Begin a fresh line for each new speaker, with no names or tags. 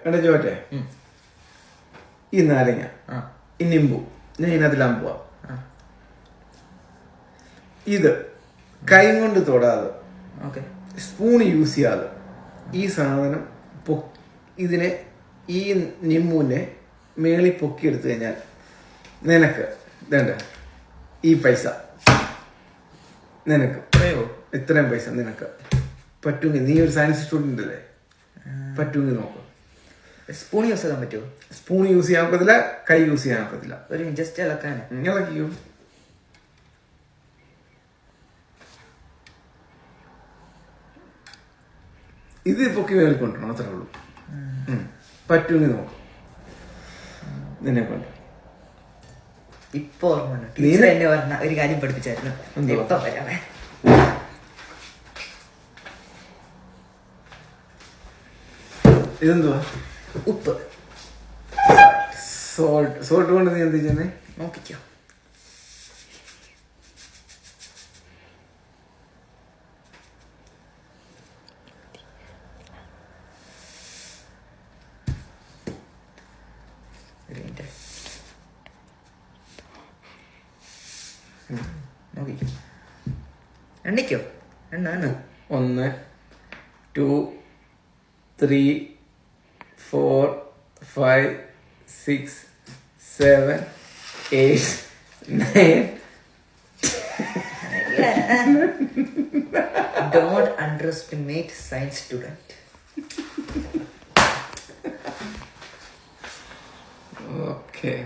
എടാ ചോട്ടെ, ഈ നാരങ്ങ, ഈ നിമ്പു, ഞാൻ ഇതിനകത്തിലാൻ പോവാ. ഇത് കൈ കൊണ്ട് തൊടാതെ, സ്പൂൺ യൂസ് ചെയ്യാതെ ഈ സാധനം ഇതിനെ, ഈ നിമ്പുവിനെ മേളി പൊക്കിയെടുത്തു കഴിഞ്ഞാൽ നിനക്ക് ഇതേണ്ട ഈ പൈസ, നിനക്ക് ഇത്രയും പൈസ നിനക്ക് പറ്റുമെങ്കിൽ, നീ ഒരു സയൻസ് സ്റ്റുഡന്റ് അല്ലേ, പറ്റുമെങ്കിൽ നോക്ക്.
സ്പൂൺ യൂസ് ചെയ്യാൻ പറ്റുമോ?
സ്പൂൺ യൂസ് ചെയ്യാൻ ഒക്കത്തില്ല, കൈ യൂസ് ചെയ്യാൻ ഒക്കത്തില്ല.
ഒരു ജസ്റ്റ് ഇളക്കാൻ
ഇളക്കിയോ. ഇത് പൊക്കി മേൽക്കൊണ്ടോ, അത്രേ ഉള്ളൂ. പറ്റുമെങ്കിൽ നോക്ക് നിന്നെ കൊണ്ട്.
ഇപ്പൊ ടീച്ചർ എന്നെ പറഞ്ഞ ഒരു കാര്യം പഠിപ്പിച്ചായിരുന്നു. ഇപ്പം വരാമേ.
ഇതെന്തുവാ?
ഉപ്പ്.
സോൾട്ട് കൊണ്ട് നീ എന്ത് ചെയ്യുന്നേ
നോക്കിക്കോ. നോക്കിക്കോ, എണ്ണിക്കോ. എണ്ണ
1 2 3 4 5 6 7 8 9.
Don't underestimate science student.
Okay.